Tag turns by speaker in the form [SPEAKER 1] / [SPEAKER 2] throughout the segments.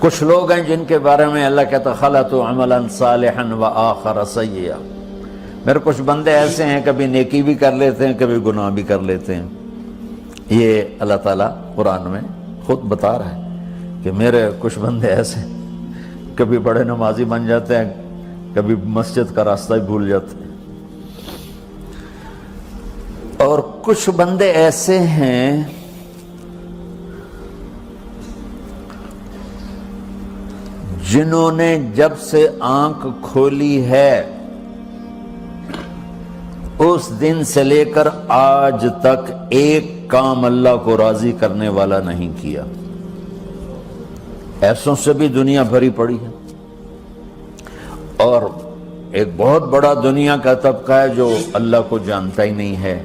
[SPEAKER 1] کچھ لوگ ہیں جن کے بارے میں اللہ کہتا خلطوا عملا صالحا وآخر سیئا، میرے کچھ بندے ایسے ہیں کبھی نیکی بھی کر لیتے ہیں کبھی گناہ بھی کر لیتے ہیں۔ یہ اللہ تعالیٰ قرآن میں خود بتا رہا ہے کہ میرے کچھ بندے ایسے ہیں، کبھی بڑے نمازی بن جاتے ہیں کبھی مسجد کا راستہ ہی بھول جاتے ہیں، اور کچھ بندے ایسے ہیں جنہوں نے جب سے آنکھ کھولی ہے اس دن سے لے کر آج تک ایک کام اللہ کو راضی کرنے والا نہیں کیا۔ ایسوں سے بھی دنیا بھری پڑی ہے، اور ایک بہت بڑا دنیا کا طبقہ ہے جو اللہ کو جانتا ہی نہیں ہے،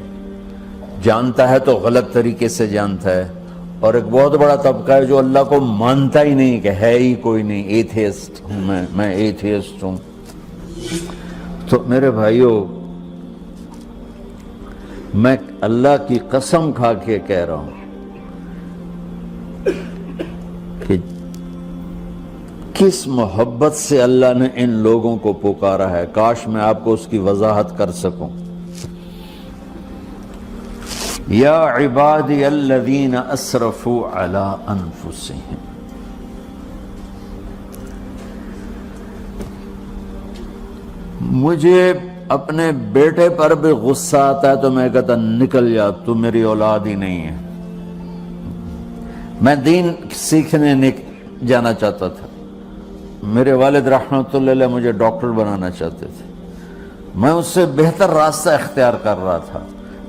[SPEAKER 1] جانتا ہے تو غلط طریقے سے جانتا ہے، اور ایک بہت بڑا طبقہ ہے جو اللہ کو مانتا ہی نہیں کہ ہے ہی کوئی نہیں، ایتھیسٹ ہوں میں ایتھیسٹ ہوں۔ تو میرے بھائیوں، میں اللہ کی قسم کھا کے کہہ رہا ہوں کہ کس محبت سے اللہ نے ان لوگوں کو پکارا ہے، کاش میں آپ کو اس کی وضاحت کر سکوں۔ یا عبادی الذین اسرفوا علی انفسہم، مجھے اپنے بیٹے پر بھی غصہ آتا ہے تو میں کہتا نکل جا، تو میری اولاد ہی نہیں ہے۔ میں دین سیکھنے جانا چاہتا تھا، میرے والد رحمۃ اللہ علیہ مجھے ڈاکٹر بنانا چاہتے تھے، میں اس سے بہتر راستہ اختیار کر رہا تھا،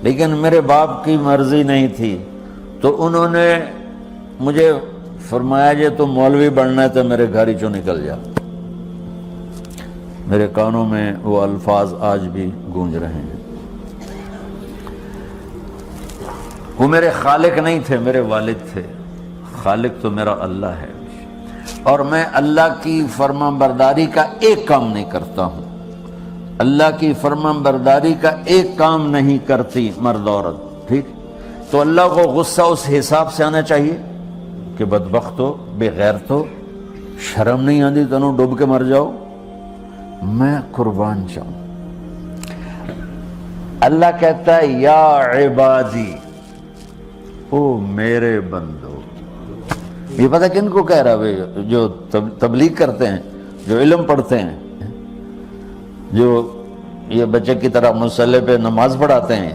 [SPEAKER 1] لیکن میرے باپ کی مرضی نہیں تھی، تو انہوں نے مجھے فرمایا جی تو مولوی بننا ہے تو میرے گھر ہی چوں نکل جا۔ میرے کانوں میں وہ الفاظ آج بھی گونج رہے ہیں۔ وہ میرے خالق نہیں تھے، میرے والد تھے، خالق تو میرا اللہ ہے، اور میں اللہ کی فرمان برداری کا ایک کام نہیں کرتا ہوں، اللہ کی فرمان برداری کا ایک کام نہیں کرتی مرد عورت، ٹھیک؟ تو اللہ کو غصہ اس حساب سے آنا چاہیے کہ بدبخت ہو، بے غیرت ہو، شرم نہیں آتی تنوں ڈوب کے مر جاؤ۔ میں قربان جاؤں، اللہ کہتا ہے یا عبادی، او میرے بندو۔ یہ پتہ کن کو کہہ رہا ہے؟ جو تبلیغ کرتے ہیں، جو علم پڑھتے ہیں، جو یہ بچے کی طرح مصلی پہ نماز پڑھاتے ہیں،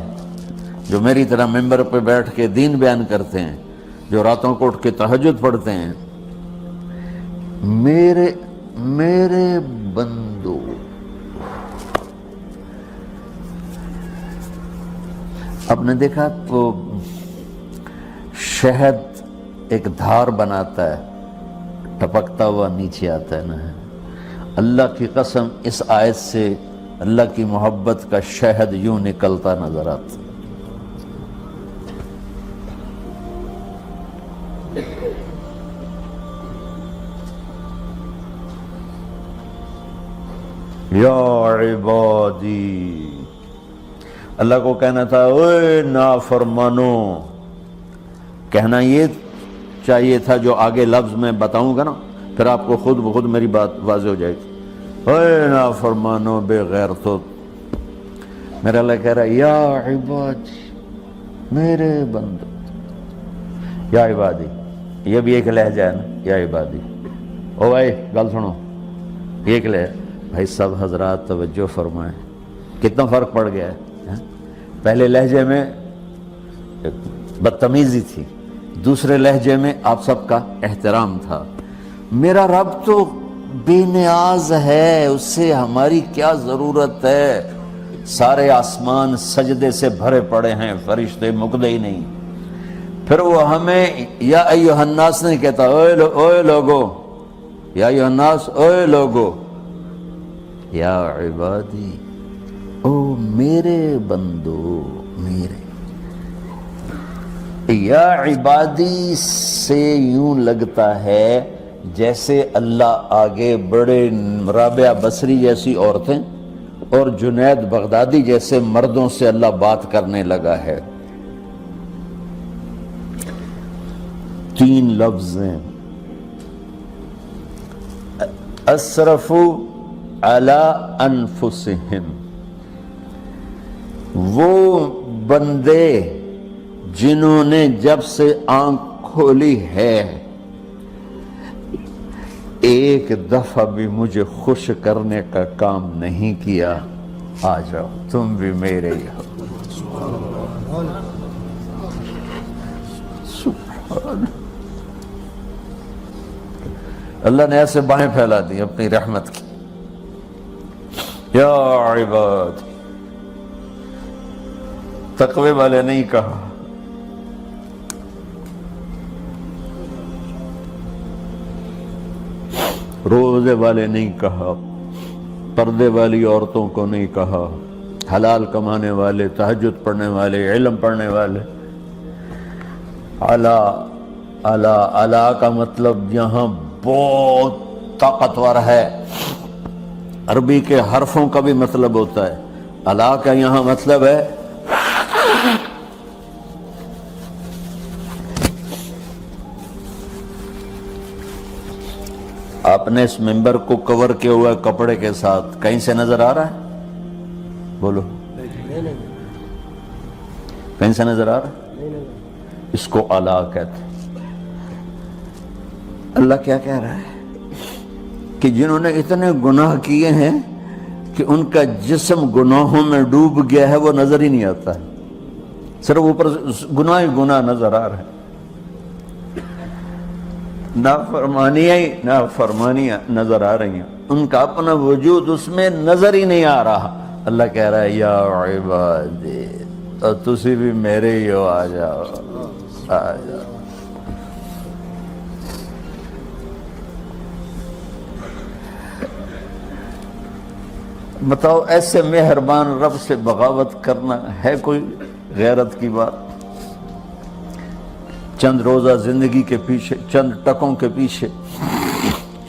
[SPEAKER 1] جو میری طرح ممبر پہ بیٹھ کے دین بیان کرتے ہیں، جو راتوں کو اٹھ کے تہجد پڑھتے ہیں۔ میرے بندو، آپ نے دیکھا تو شہد ایک دھار بناتا ہے، ٹپکتا ہوا نیچے آتا ہے نا۔ اللہ کی قسم اس آیت سے اللہ کی محبت کا شہد یوں نکلتا نظر آتا۔ یا عبادی، اللہ کو کہنا تھا اوے نافرمانو، کہنا یہ چاہیے تھا جو آگے لفظ میں بتاؤں گا نا، پھر آپ کو خود بخود میری بات واضح ہو جائے گی۔ اوے نافرمانو، بے غیرتو، میرا اللہ کہہ رہا ہے یا عبادی، میرے بندو، یا عبادی، یہ بھی ایک لہجہ ہے نا، یا عبادی۔ او بھائی گل سنو، یہ ایک لہجہ، بھائی سب حضرات توجہ فرمائیں، کتنا فرق پڑ گیا ہے۔ پہلے لہجے میں بدتمیزی تھی، دوسرے لہجے میں آپ سب کا احترام تھا۔ میرا رب تو بے نیاز ہے، اس سے ہماری کیا ضرورت ہے؟ سارے آسمان سجدے سے بھرے پڑے ہیں، فرشتے مکدے ہی نہیں۔ پھر وہ ہمیں یا ایھا الناس نہیں کہتا، اوے لوگو، یا ایھا الناس، اوے لوگو، یا عبادی، او میرے بندو، میرے۔ یا عبادی سے یوں لگتا ہے جیسے اللہ آگے بڑے رابعہ بصری جیسی عورتیں اور جنید بغدادی جیسے مردوں سے اللہ بات کرنے لگا ہے۔ 3 لفظ ہیں، اسرفوا علی انفسہم، وہ بندے جنہوں نے جب سے آنکھ کھولی ہے ایک دفعہ بھی مجھے خوش کرنے کا کام نہیں کیا، آ جاؤ تم بھی میرے ہی ہو۔ سبحان اللہ نے ایسے باہیں پھیلا دی اپنی رحمت کی۔ یا عباد، تقوی والے نہیں کہا، روزے والے نہیں کہا، پردے والی عورتوں کو نہیں کہا، حلال کمانے والے، تہجد پڑھنے والے، علم پڑھنے والے۔ اعلیٰ اعلیٰ اعلیٰ کا مطلب یہاں بہت طاقتور ہے، عربی کے حرفوں کا بھی مطلب ہوتا ہے۔ اعلیٰ کا یہاں مطلب ہے آپ نے اس ممبر کو کور کیا ہوا ہے کپڑے کے ساتھ، کہیں سے نظر آ رہا ہے؟ بولو، کہیں سے نظر آ رہا ہے؟ اس کو اعلیٰ کہتے ہیں۔ اللہ کیا کہہ رہا ہے کہ جنہوں نے اتنے گناہ کیے ہیں کہ ان کا جسم گناہوں میں ڈوب گیا ہے، وہ نظر ہی نہیں آتا ہے، صرف اوپر گناہ ہی گناہ نظر آ رہا ہے، نافرمانیاں نظر آ رہی ہیں، ان کا اپنا وجود اس میں نظر ہی نہیں آ رہا۔ اللہ کہہ رہا ہے یا عبادی، اور تسی بھی میرے ہی ہو، آ جاؤ آ جاؤ۔ بتاؤ ایسے مہربان رب سے بغاوت کرنا ہے کوئی غیرت کی بات؟ چند روزہ زندگی کے پیچھے، چند ٹکوں کے پیچھے،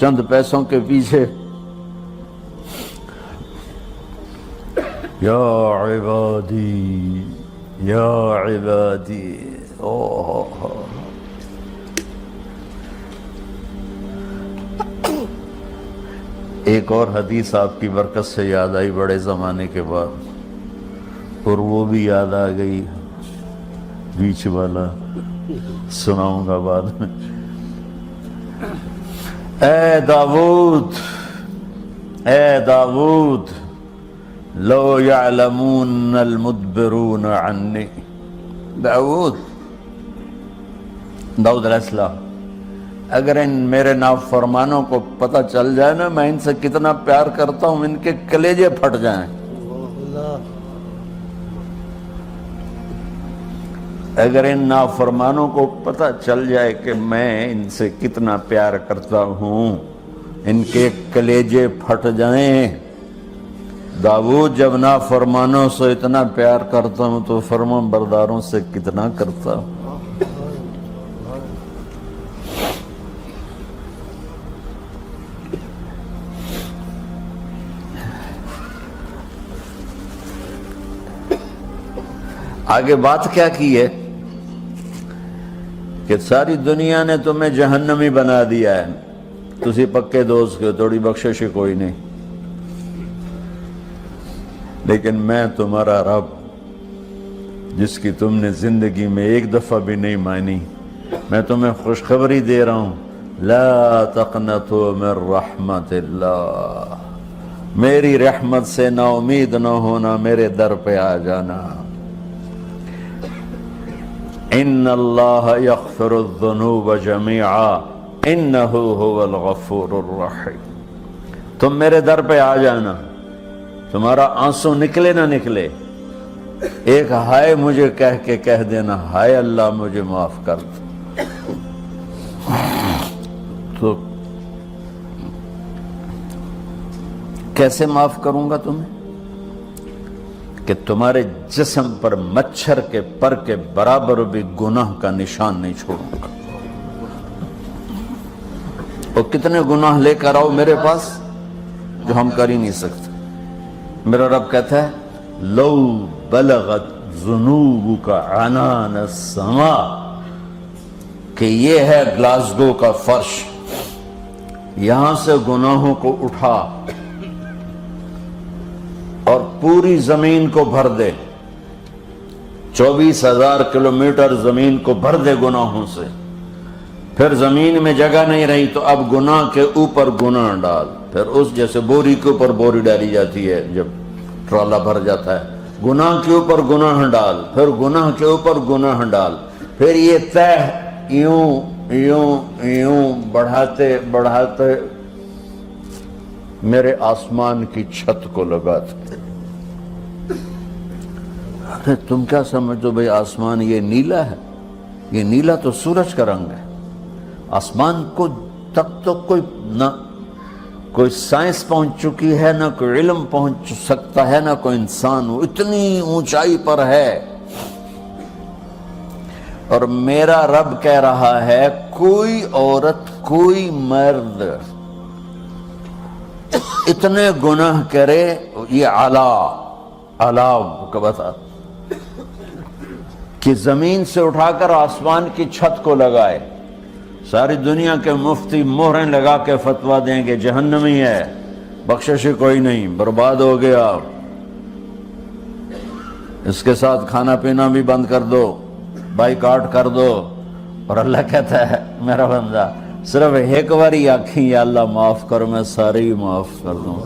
[SPEAKER 1] چند پیسوں کے پیچھے، یا عبادی یا عبادی۔ ایک اور حدیث آپ کی برکت سے یاد آئی بڑے زمانے کے بعد، اور وہ بھی یاد آ گئی، بیچ والا سناؤں گا بعد میں۔ اے داؤد، اے داؤد، لو یعلمون المدبرون عنی، داؤد علیہ السلام، اگر ان میرے نافرمانوں کو پتہ چل جائے نا میں ان سے کتنا پیار کرتا ہوں، ان کے کلیجے پھٹ جائیں۔ اگر ان نافرمانوں کو پتہ چل جائے کہ میں ان سے کتنا پیار کرتا ہوں، ان کے کلیجے پھٹ جائیں۔ داؤد جب نافرمانوں سے اتنا پیار کرتا ہوں تو فرمان برداروں سے کتنا کرتا ہوں۔ آگے بات کیا کی ہے کہ ساری دنیا نے تمہیں جہنمی بنا دیا ہے، تسی پکے دوست کے تھوڑی بخشش کوئی نہیں، لیکن میں تمہارا رب جس کی تم نے زندگی میں ایک دفعہ بھی نہیں مانی، میں تمہیں خوشخبری دے رہا ہوں، لا تقنطوا من رحمت اللہ، میری رحمت سے نا امید نہ ہونا، میرے در پہ آ جانا۔ ان اللہ یغفر الذنوب جميعا انہ هو الغفور الرحیم، تم میرے در پہ آ جانا، تمہارا آنسو نکلے نہ نکلے، ایک ہائے مجھے کہہ دینا، ہائے اللہ مجھے معاف کر دو، تو کیسے معاف کروں گا تمہیں کہ تمہارے جسم پر مچھر کے پر کے برابر بھی گناہ کا نشان نہیں چھوڑوں گا۔ اور کتنے گناہ لے کر آؤ میرے پاس جو ہم کر ہی نہیں سکتے۔ میرا رب کہتا ہے لو بلغت ذنوبک عنان السماء، کہ یہ ہے گلاسگو کا فرش، یہاں سے گناہوں کو اٹھا اور پوری زمین کو بھر دے، 24,000 کلومیٹر زمین کو بھر دے گناہوں سے، پھر زمین میں جگہ نہیں رہی تو اب گناہ کے اوپر گناہ ڈال، پھر اس جیسے بوری کے اوپر بوری ڈالی جاتی ہے جب ٹرالا بھر جاتا ہے، گناہ کے اوپر گناہ ڈال، پھر گناہ کے اوپر گناہ ڈال، پھر یہ تہ یوں یوں یوں بڑھاتے بڑھاتے میرے آسمان کی چھت کو لگاتے۔ ارے تم کیا سمجھو بھئی آسمان یہ نیلا ہے؟ یہ نیلا تو سورج کا رنگ ہے۔ آسمان کو تک تو کوئی سائنس پہنچ چکی ہے، نہ کوئی علم پہنچ سکتا ہے، نہ کوئی انسان، وہ اتنی اونچائی پر ہے۔ اور میرا رب کہہ رہا ہے کوئی عورت کوئی مرد اتنے گناہ کرے، یہ اعلیٰ کو بتا کہ زمین سے اٹھا کر آسمان کی چھت کو لگائے، ساری دنیا کے مفتی مہریں لگا کے فتویٰ دیں گے جہنمی ہے، بخشش کوئی نہیں، برباد ہو گیا، اس کے ساتھ کھانا پینا بھی بند کر دو، بائیکاٹ کر دو۔ اور اللہ کہتا ہے میرا بندہ صرف ایک باری آکھیں یا اللہ معاف کر، میں سارے ہی معاف کر دوں،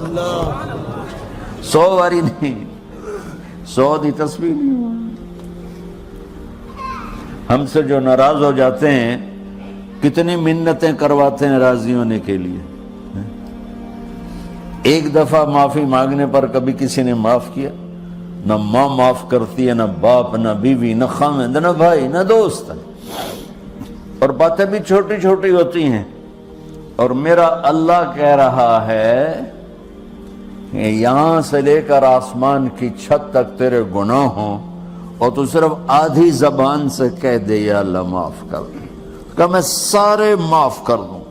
[SPEAKER 1] 100 باری نہیں، 100 دی تسبیح نہیں۔ ہم سے جو ناراض ہو جاتے ہیں کتنی منتیں کرواتے ہیں راضی ہونے کے لیے، ایک دفعہ معافی مانگنے پر کبھی کسی نے معاف کیا؟ نہ ماں معاف کرتی ہے، نہ باپ، نہ بیوی، نہ خامند، نہ بھائی، نہ دوست، اور باتیں بھی چھوٹی چھوٹی ہوتی ہیں۔ اور میرا اللہ کہہ رہا ہے کہ یہاں سے لے کر آسمان کی چھت تک تیرے گناہ ہوں اور تو صرف آدھی زبان سے کہہ دے یا اللہ معاف کر دوں، کہ میں سارے معاف کر دوں۔